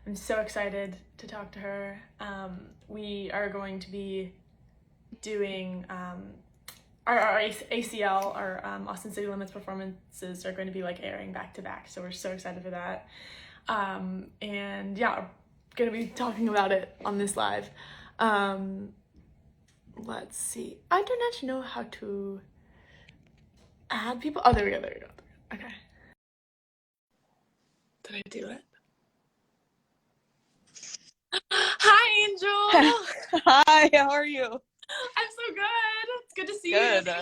I'm so excited to talk to her. We are going to be doing our ACL, our Austin City Limits performances are going to be like airing back to back. So we're so excited for that. And yeah, we're going to be talking about it on this live. Um, let's see. I don't actually know how to add people. Oh, there we go. There we go. Okay. Did I do it? Hi, Angel. Hi, how are you? I'm so good. It's good to see you. Good.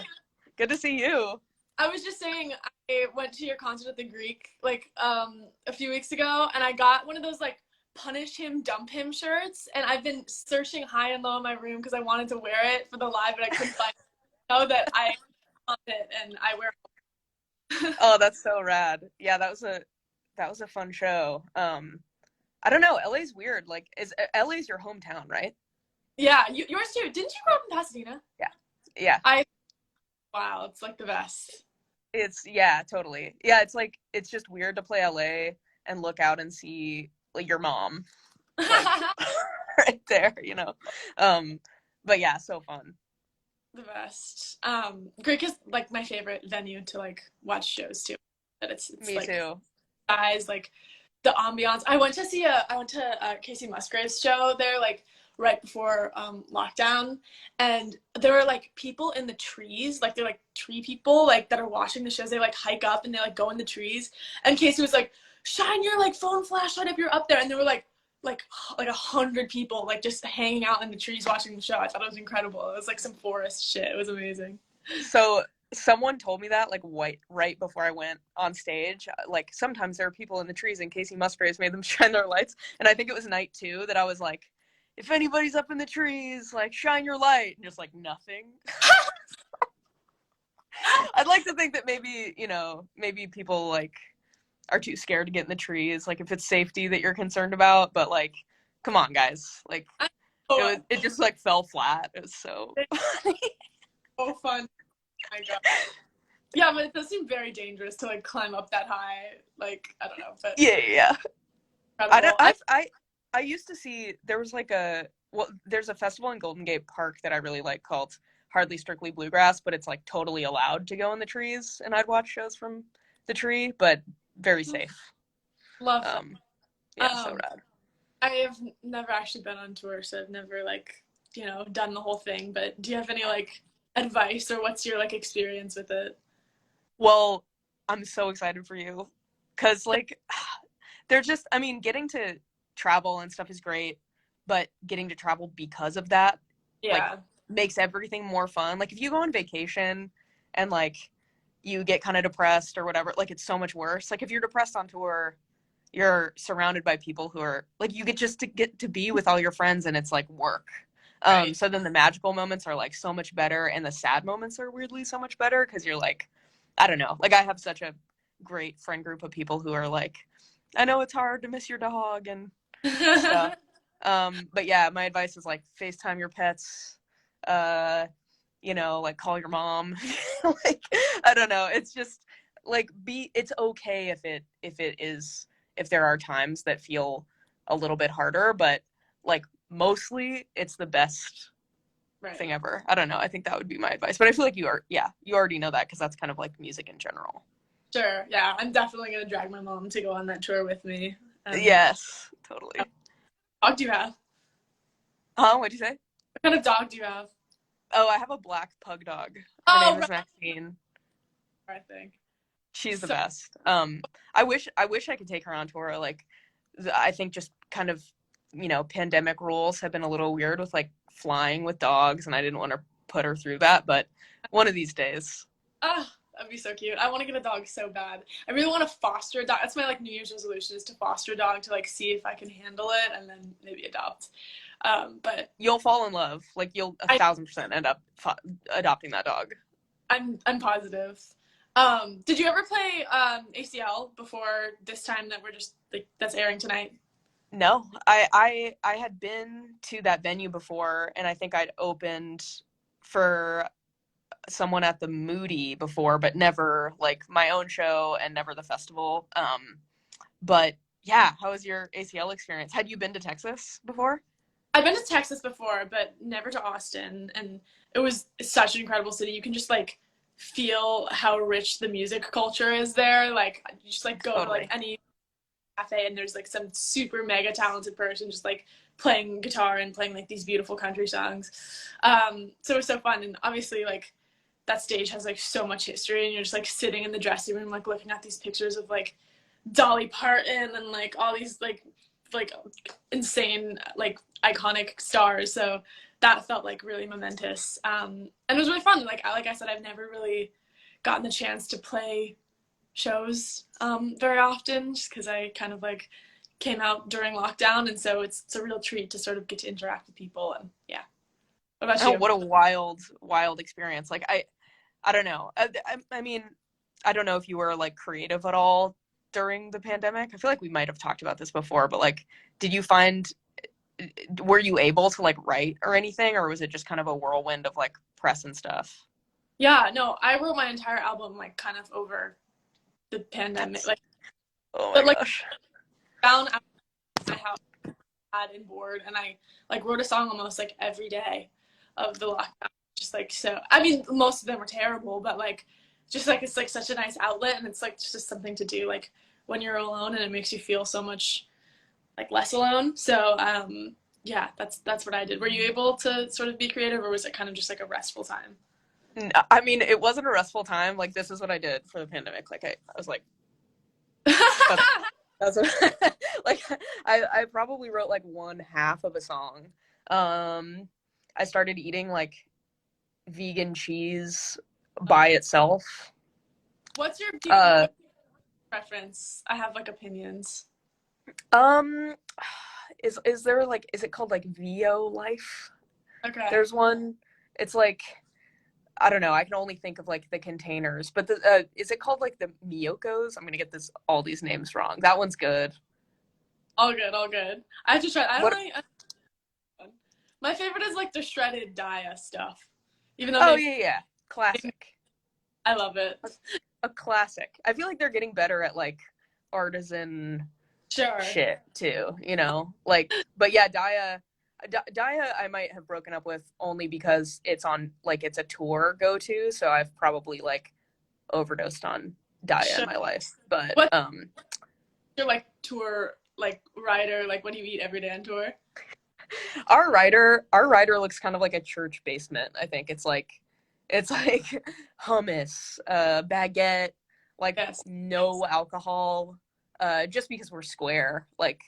Good to see you. I was just saying I went to your concert at the Greek like a few weeks ago, and I got one of those like punish him, dump him shirts, and I've been searching high and low in my room because I wanted to wear it for the live, but I couldn't find it. Know that I want it and I wear it. Oh, that's so rad. Yeah, that was a fun show. I don't know, LA's weird. Like LA's your hometown, right? Yeah, yours too. Didn't you grow up in Pasadena? Yeah. Yeah. I Wow, it's like the best. Yeah, totally. Yeah, it's just weird to play LA and look out and see like your mom like right there. But yeah, so fun. The best. Greek is like my favorite venue to like watch shows too. But it's Me like too. guys like the ambiance. I went to Casey Musgraves show there like right before lockdown, and there were like people in the trees, like they're like tree people like that are watching the shows. They like hike up and they like go in the trees, and Casey was like, "Shine your like phone flashlight if you're up there," and there were like 100 people like just hanging out in the trees watching the show. I thought it was incredible. It was like some forest shit. It was amazing. So someone told me that like right before I went on stage. Like sometimes there are people in the trees, and Casey Musgraves made them shine their lights. And I think it was night two that I was like, if anybody's up in the trees, like shine your light, and just like nothing. I'd like to think that maybe people like are too scared to get in the trees. Like if it's safety that you're concerned about, but like, come on, guys. Like Oh, it just like fell flat. It was so. so fun. Oh my god. Yeah, but it does seem very dangerous to like climb up that high. Like I don't know, but Yeah, yeah. I don't. incredible. I used to see there was like there's a festival in Golden Gate Park that I really like called Hardly Strictly Bluegrass, but it's like totally allowed to go in the trees, and I'd watch shows from the tree, but very safe. Love that. Um, yeah, so Um, rad. I have never actually been on tour, so I've never like done the whole thing. But do you have any like advice or what's your like experience with it? Well, I'm so excited for you, cause like they're just. I mean, getting to travel and stuff is great, but getting to travel because of that, like, Yeah. makes everything more fun. Like if you go on vacation and like you get kind of depressed or whatever, like it's so much worse. Like if you're depressed on tour, you're surrounded by people who are like you get to be with all your friends and it's like work. Right. So then the magical moments are like so much better and the sad moments are weirdly so much better because you're like, I don't know. Like I have such a great friend group of people who are like, I know it's hard to miss your dog and stuff. But yeah, my advice is like FaceTime your pets. Uh, like call your mom. Like I don't know. It's just like it's okay if there are times that feel a little bit harder, but like mostly it's the best Right. thing ever. I don't know. I think that would be my advice. But I feel like you already know that because that's kind of like music in general. Sure. Yeah, I'm definitely gonna drag my mom to go on that tour with me. Yes, totally. What dog do you have? Huh? What'd you say? What kind of dog do you have? Oh, I have a black pug dog. Her Oh, name is right. Maxine. I think. She's the So best. I wish I could take her on tour. Like, I think just kind of, pandemic rules have been a little weird with like flying with dogs, and I didn't want to put her through that. But one of these days, that'd be so cute. I want to get a dog so bad. I really want to foster a dog. That's my like New Year's resolution is to foster a dog to like see if I can handle it and then maybe adopt. But you'll fall in love. Like, you'll a I thousand percent end up adopting that dog. I'm positive. Did you ever play ACL before this time that we're just like that's airing tonight? No, I had been to that venue before, and I think I'd opened for someone at the Moody before, but never like my own show and never the festival. But yeah, how was your ACL experience? Had you been to Texas before? I've been to Texas before, but never to Austin, and it was such an incredible city. You can just like feel how rich the music culture is there. Like you just like go to like Totally. any cafe and there's like some super mega talented person just like playing guitar and playing like these beautiful country songs. So it was so fun, and obviously like that stage has like so much history, and you're just like sitting in the dressing room like looking at these pictures of like Dolly Parton and like all these like insane like iconic stars. So that felt like really momentous, and it was really fun. Like I said, I've never really gotten the chance to play shows very often, just because I kind of like came out during lockdown, and so it's a real treat to sort of get to interact with people. And yeah, what about Oh, you? what a wild experience. Like I don't know. I mean, I don't know if you were like creative at all during the pandemic. I feel like we might have talked about this before, but like, did you find, were you able to like write or anything, or was it just kind of a whirlwind of like press and stuff? Yeah, no, I wrote my entire album like kind of over the pandemic, That's, like, oh but my like gosh. down at my house, sad and bored, and I like wrote a song almost like every day of the lockdown. Just like so, I mean, most of them were terrible, but like, just like it's like such a nice outlet, and it's like just something to do like when you're alone, and it makes you feel so much like less alone. So yeah, that's what I did. Were you able to sort of be creative, or was it kind of just like a restful time? I mean, it wasn't a restful time. Like, this is what I did for the pandemic. Like, I was like, that's, that's what, like, I probably wrote like one half of a song. Um, I started eating like vegan cheese by itself. What's your Uh, preference? I have like opinions. um, is there like, is it called like VO Life? Okay. There's one. It's like, I don't know. I can only think of like the containers, but the is it called like the Miyokos? I'm gonna get this all these names wrong. That one's good. All good, all good. I have to try. I don't What? know. My favorite is like the shredded Daya stuff. Even though Oh they, yeah, yeah, classic. I love it. A classic. I feel like they're getting better at like artisan Sure. shit too, you know? Like, but yeah, Daya I might have broken up with only because it's on like it's a tour go to, so I've probably like overdosed on Daya in Sure. my life. But What's your like tour like rider? Like what do you eat every day on tour? our rider looks kind of like a church basement. I think it's like hummus, baguette, like Yes. no alcohol, just because we're square, like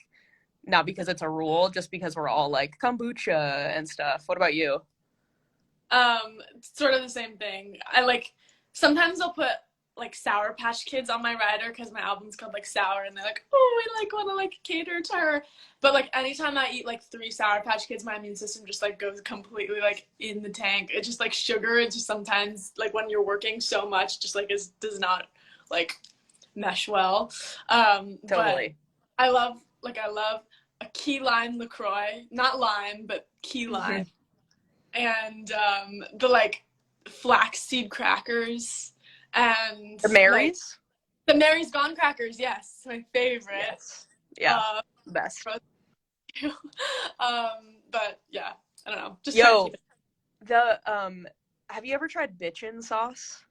not because it's a rule, just because we're all like kombucha and stuff. What about you? Sort of the same thing. I like sometimes I'll put like Sour Patch Kids on my rider because my album's called like Sour, and they're like, oh, we like want to like cater to her. But like anytime I eat like three Sour Patch Kids, my immune system just like goes completely like in the tank. It's just like sugar. It's just sometimes like when you're working so much, just like is does not like mesh well. But Totally. I love a key lime Lacroix, not lime, but key lime, Mhm. and the like flaxseed crackers, and The like Marys? the Mary's Gone crackers. Yes, my favorite. Yes. Yeah. Uh, Best. but yeah, I don't know. Just trying to keep Yo, it. the have you ever tried bitchin sauce?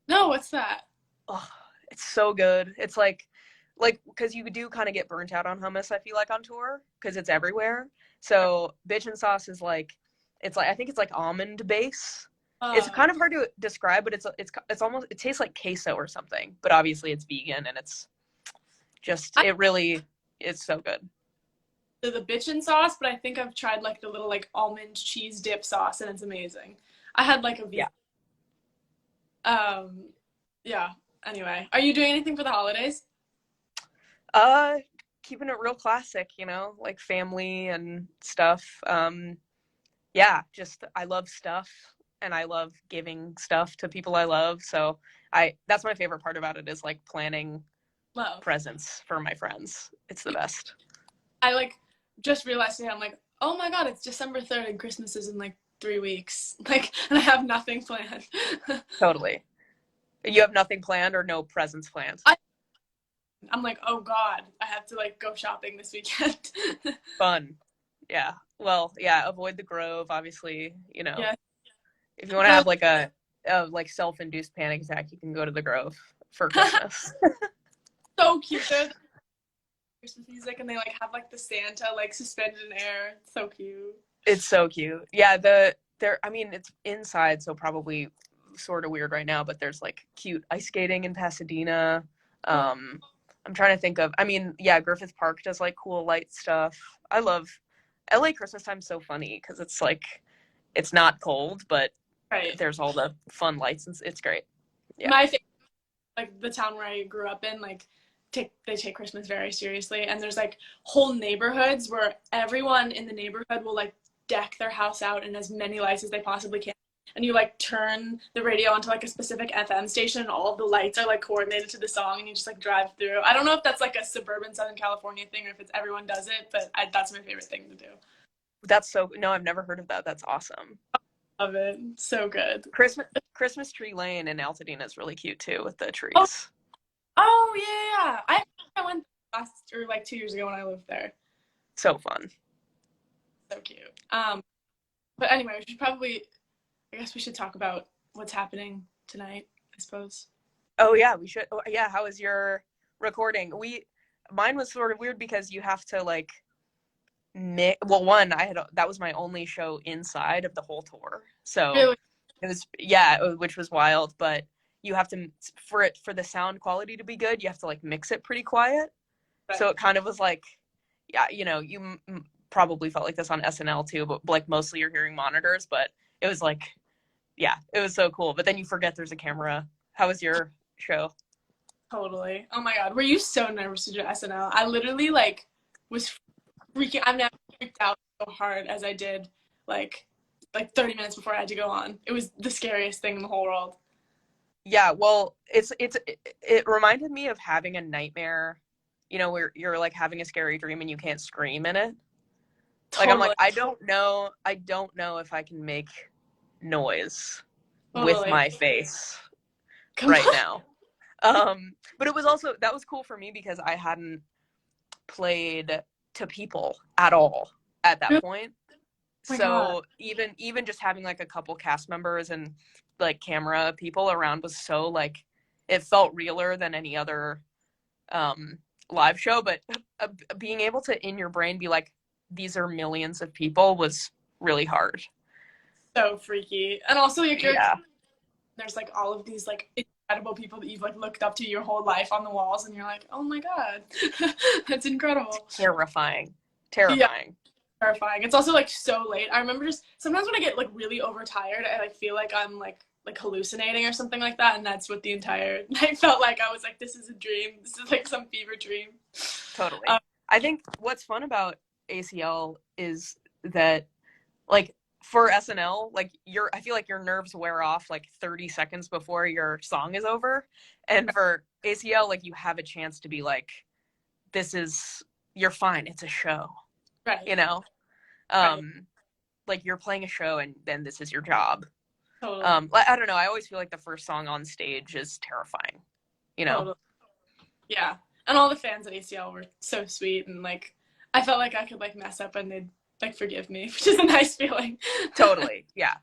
No, what's that? Oh, it's so good. It's like because you do kind of get burnt out on hummus, I feel like on tour because it's everywhere. So bitchin sauce is like it's like I think it's like almond base. It's Uh, kind of hard to describe, but it's almost it tastes like queso or something. But obviously it's vegan and it's just I it really is so good. the bitchin sauce, but I think I've tried like the little like almond cheese dip sauce, and it's amazing. I had like a Yeah. vegan. Um, yeah. Anyway, are you doing anything for the holidays? Uh keeping it real classic, like family and stuff. Yeah, just I love stuff and I love giving stuff to people I love. So I that's my favorite part about it is like planning Love. presents for my friends. It's the best. I like just realized today, I'm like, oh my god, it's December 3rd and Christmas is in like 3 weeks. Like, and I have nothing planned. Totally. You have nothing planned or no presents planned? I I'm like, oh God, I have to like go shopping this weekend. Fun. Yeah. Well, yeah, avoid the Grove, obviously, Yeah. If you want to The have like a like self-induced panic attack, you can go to the Grove for Christmas. so cute. They're the Christmas music and they like have like the Santa like suspended in air. It's so cute. It's so cute. Yeah, I mean, it's inside, so probably sort of weird right now, but there's like cute ice skating in Pasadena. Oh, I'm trying to think of, I mean, yeah, Griffith Park does like cool light stuff. I love LA Christmas time's so funny because it's like it's not cold, but right. there's all the fun lights and it's great. Yeah. My favorite, like the town where I grew up in, like they take Christmas very seriously, and there's like whole neighborhoods where everyone in the neighborhood will like deck their house out in as many lights as they possibly can. And you like turn the radio onto like a specific FM station, and all of the lights are like coordinated to the song, and you just like drive through. I don't know if that's like a suburban Southern California thing or if it's everyone does it, but that's my favorite thing to do. That's so, no, I've never heard of that. That's awesome. Love it. So good. Christmas Tree Lane in Altadena is really cute too with the Oh, trees. oh yeah. I went last or like 2 years ago when I lived there. So fun. So cute. But anyway, we should probably, I guess we should talk about what's happening tonight, I suppose. Oh yeah, we should. Oh, yeah, how was your recording? Mine was sort of weird because you have to like well, one, that was my only show inside of the whole tour. So Really? it was, yeah, which was wild, but you have to, for the sound quality to be good, you have to like mix it pretty quiet. Right. So it kind of was like, yeah, you probably felt like this on SNL too, but like mostly you're hearing monitors, but it was like, yeah, it was so cool. But then you forget there's a camera. How was your show? Totally. Oh my God. Were you so nervous to do SNL? I literally like was freaking, I've never freaked out so hard as I did like 30 minutes before I had to go on. It was the scariest thing in the whole world. Yeah, well, it reminded me of having a nightmare, where you're like having a scary dream and you can't scream in it. Like, Totally. I'm like, I don't know if I can make noise with my face right now. But it was also, that was cool for me because I hadn't played to people at all at that point. Oh So even just having like a couple cast members and like camera people around was so like, it felt realer than any other live show. But being able to in your brain be like, these are millions of people was really hard. So freaky. And also like Yeah. there's like all of these like incredible people that you've like looked up to your whole life on the walls, and you're like, oh my God, that's incredible. Terrifying. Yeah, terrifying. It's also like so late. I remember just sometimes when I get like really overtired, I like feel like I'm like hallucinating or something like that, and that's what the entire night felt like. I was like, this is a dream. This is like some fever dream. Totally. I think what's fun about ACL is that like for SNL, like I feel like your nerves wear off like 30 seconds before your song is over. And for ACL, like you have a chance to be like, you're fine. It's a show. Right. Right. Like you're playing a show and then this is your job. Totally. I don't know. I always feel like the first song on stage is terrifying, Totally. Yeah. And all the fans at ACL were so sweet, and like I felt like I could like mess up and they'd like forgive me, which is a nice feeling. Totally. Yeah.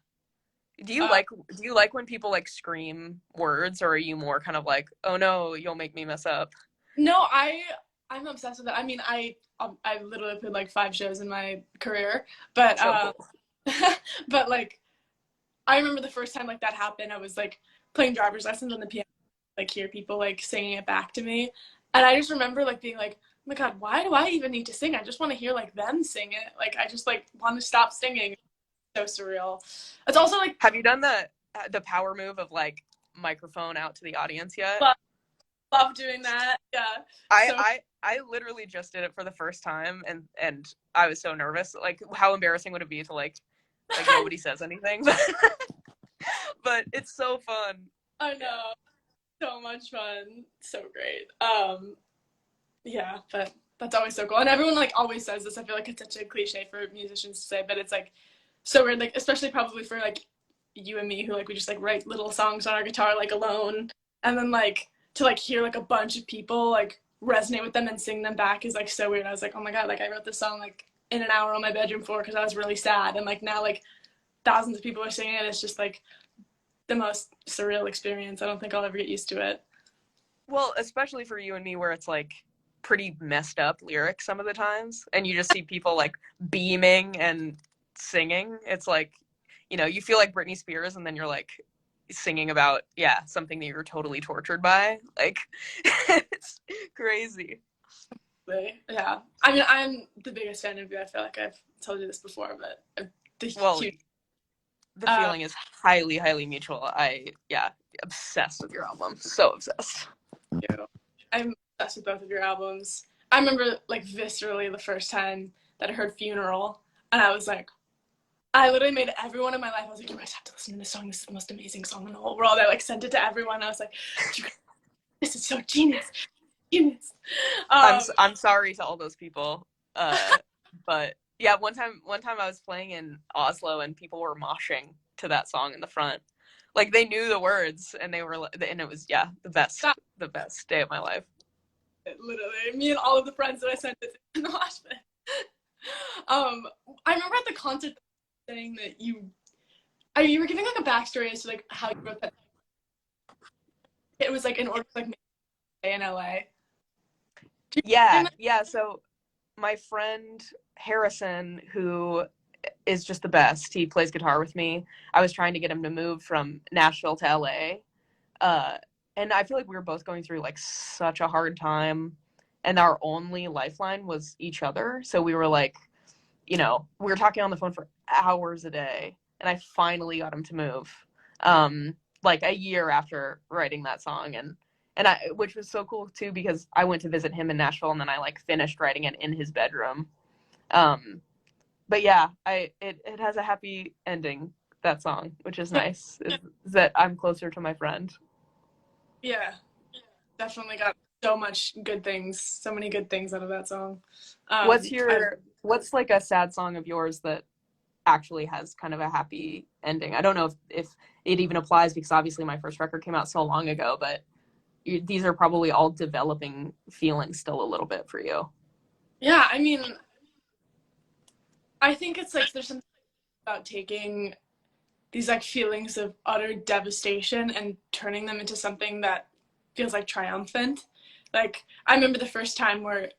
Do you like when people like scream words, or are you more kind of like, oh no, you'll make me mess up? No, I'm obsessed with it. I mean, I literally played like 5 shows in my career, but So cool. but like I remember the first time like that happened, I was like playing driver's lessons on the piano, like hear people like singing it back to me, and I just remember like being like, oh my God, why do I even need to sing? I just want to hear like them sing it. Like I just like want to stop singing. It's so surreal. It's also like, have you done the power move of like microphone out to the audience yet? Love doing that. Yeah. I literally just did it for the first time, and I was so nervous. Like, how embarrassing would it be to like nobody says anything? But it's so fun. I know. So much fun. So great. Yeah, but that's always so cool. And everyone like always says this. I feel like it's such a cliche for musicians to say, but it's like so weird, like especially probably for like you and me who like we just like write little songs on our guitar like alone, and then like to like hear like a bunch of people like resonate with them and sing them back is like so weird. I was like, oh my god, like I wrote this song like in an hour on my bedroom floor because I was really sad, and like now like thousands of people are singing it. It's just like the most surreal experience. I don't think I'll ever get used to it. Well, especially for you and me, where it's like pretty messed up lyrics some of the times, and you just see people like beaming and singing. It's like, you feel like Britney Spears, and then you're like singing about, yeah, something that you're totally tortured by. Like, it's crazy. Yeah. I mean, I'm the biggest fan of you. I feel like I've told you this before, but Well, huge. the feeling is highly, highly mutual. Yeah, obsessed with your album. So obsessed. You. I'm obsessed with both of your albums. I remember like viscerally the first time that I heard Funeral, and I was like, I literally made everyone in my life. I was like, you guys have to listen to this song. This is the most amazing song in the whole world. I like sent it to everyone. I was like, this is so genius, genius. I'm sorry to all those people, but yeah, one time I was playing in Oslo and people were moshing to that song in the front. Like they knew the words and they were, and it was, yeah, the best day of my life. Literally, me and all of the friends that I sent it to in the mosh pit. I remember at the concert saying that you were giving like a backstory as to like how you wrote that. It was like in order to like make it in LA. Yeah. So my friend Harrison, who is just the best, he plays guitar with me. I was trying to get him to move from Nashville to LA. And I feel like we were both going through like such a hard time, and our only lifeline was each other. So we were like, we were talking on the phone for hours a day, and I finally got him to move. Like a year after writing that song, and which was so cool too, because I went to visit him in Nashville, and then I like finished writing it in his bedroom. But yeah, it has a happy ending, that song, which is nice. Is that I'm closer to my friend. Yeah, definitely got so many good things out of that song. What's like a sad song of yours that actually has kind of a happy ending? I don't know if it even applies, because obviously my first record came out so long ago, but these are probably all developing feelings still a little bit for you. Yeah, I mean, I think it's like there's something about taking these like feelings of utter devastation and turning them into something that feels like triumphant. Like I remember the first time where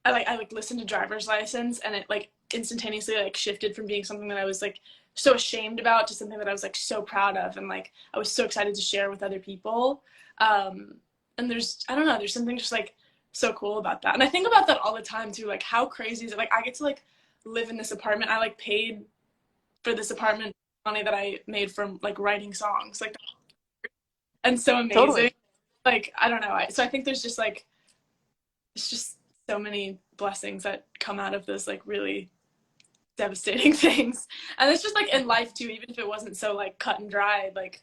I listened to Driver's License, and it like instantaneously like shifted from being something that I was like so ashamed about to something that I was like so proud of, and like I was so excited to share with other people. And I don't know, there's something just like so cool about that. And I think about that all the time too. Like how crazy is it? Like I get to like live in this apartment. I like paid for this apartment money that I made from like writing songs, like, and so amazing. Totally. Like I don't know. So I think there's just like it's just so many blessings that come out of those like really devastating things. And it's just like in life too, even if it wasn't so like cut and dried, like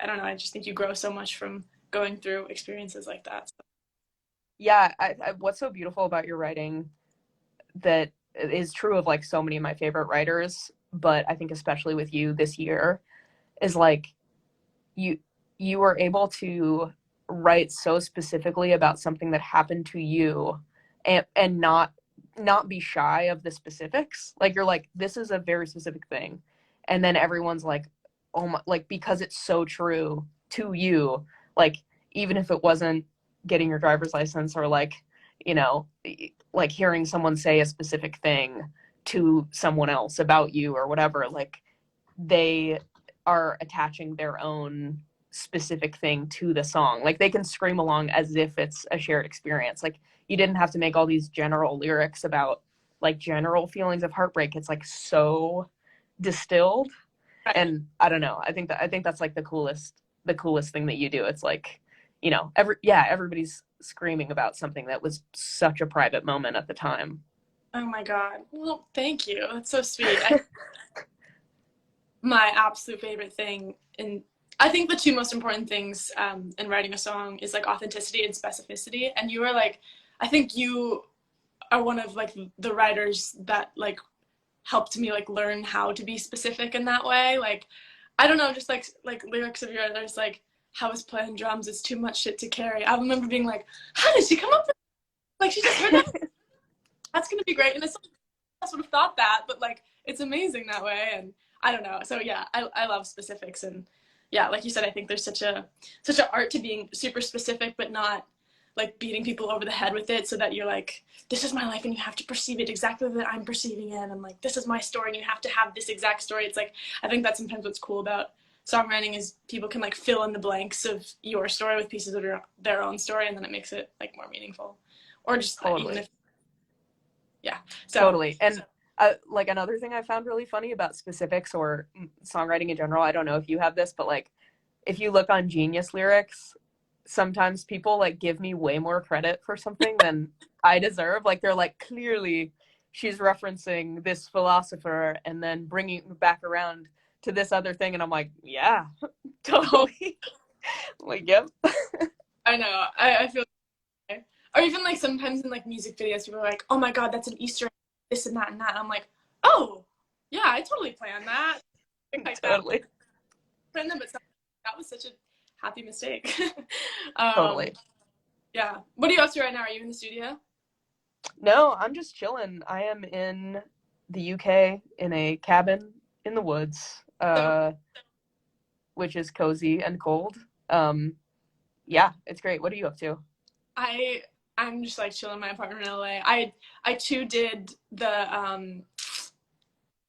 I don't know, I just think you grow so much from going through experiences like that. So. Yeah, what's so beautiful about your writing that is true of like so many of my favorite writers, but I think especially with you this year, is like you were able to write so specifically about something that happened to you, and not be shy of the specifics. Like you're like, this is a very specific thing, and then everyone's like, oh my, like because it's so true to you, like even if it wasn't getting your driver's license, or like like hearing someone say a specific thing to someone else about you or whatever, like they are attaching their own specific thing to the song. Like they can scream along as if it's a shared experience. Like you didn't have to make all these general lyrics about like general feelings of heartbreak. It's like so distilled. And I don't know, I think that's like the coolest thing that you do. It's like, everybody's screaming about something that was such a private moment at the time. Oh my god, well thank you, that's so sweet. My absolute favorite thing, and I think the two most important things in writing a song is like authenticity and specificity. And you are like, I think you are one of like the writers that like helped me like learn how to be specific in that way. Like I don't know, just like lyrics of yours like how is playing drums? It's too much shit to carry. I remember being like, how did she come up with like she just heard that? That's gonna be great. And it's I would have thought that, but like it's amazing that way. And I don't know. So yeah, I love specifics. And yeah, like you said, I think there's such a art to being super specific, but not like beating people over the head with it, so that you're like, this is my life and you have to perceive it exactly that I'm perceiving it, and like this is my story and you have to have this exact story. It's like, I think that's sometimes what's cool about songwriting is people can like fill in the blanks of your story with pieces of their own story, and then it makes it like more meaningful. Or just Totally. even if, yeah. So Totally. And like another thing I found really funny about specifics or songwriting in general, I don't know if you have this, but like if you look on Genius lyrics, sometimes people like give me way more credit for something than I deserve. Like they're like, clearly she's referencing this philosopher and then bringing it back around to this other thing. And I'm like, yeah, totally. Like, yep. I know. I feel okay. Or even like sometimes in like music videos, people are like, oh my God, that's an Easter egg, this and that and that. And I'm like, oh, yeah, I totally planned that. Things like Totally. that. Planned them, but that was such a happy mistake. Totally. Yeah. What are you up to right now? Are you in the studio? No, I'm just chilling. I am in the UK in a cabin in the woods, which is cozy and cold. Yeah, it's great. What are you up to? I'm just like chilling in my apartment in LA. I too did the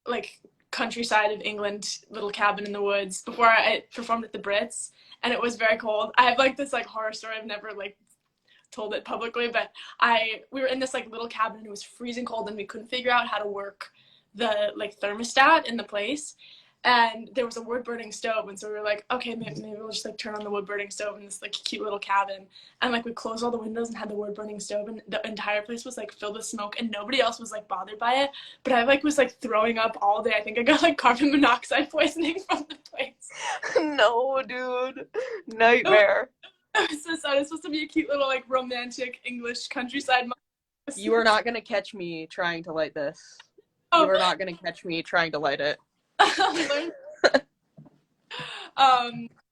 like countryside of England little cabin in the woods before I performed at the Brits, and it was very cold. I have like this like horror story. I've never like told it publicly, but we were in this like little cabin and it was freezing cold and we couldn't figure out how to work the like thermostat in the place. And there was a wood burning stove, and so we were like, okay, maybe we'll just like turn on the wood burning stove in this like cute little cabin. And like we closed all the windows and had the wood burning stove, and the entire place was like filled with smoke, and nobody else was like bothered by it. But I like was like throwing up all day. I think I got like carbon monoxide poisoning from the place. No, dude. Nightmare. It was so sad. It was supposed to be a cute little like romantic English countryside. You are not going to catch me trying to light this. Oh. You are not going to catch me trying to light it.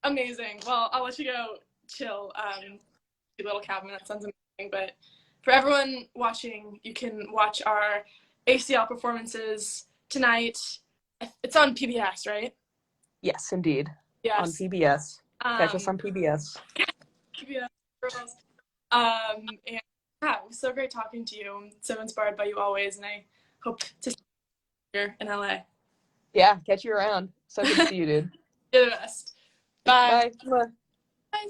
Amazing. Well, I'll let you go chill. Cute little cabin. That sounds amazing. But for everyone watching, you can watch our ACL performances tonight. It's on PBS, right? Yes, indeed. Yes. On PBS. Catch us on PBS. PBS girls. And yeah, it was so great talking to you. I'm so inspired by you always, and I hope to see you here in LA. Yeah, catch you around. So good to see you, dude. You're the best. Bye. Bye. Bye.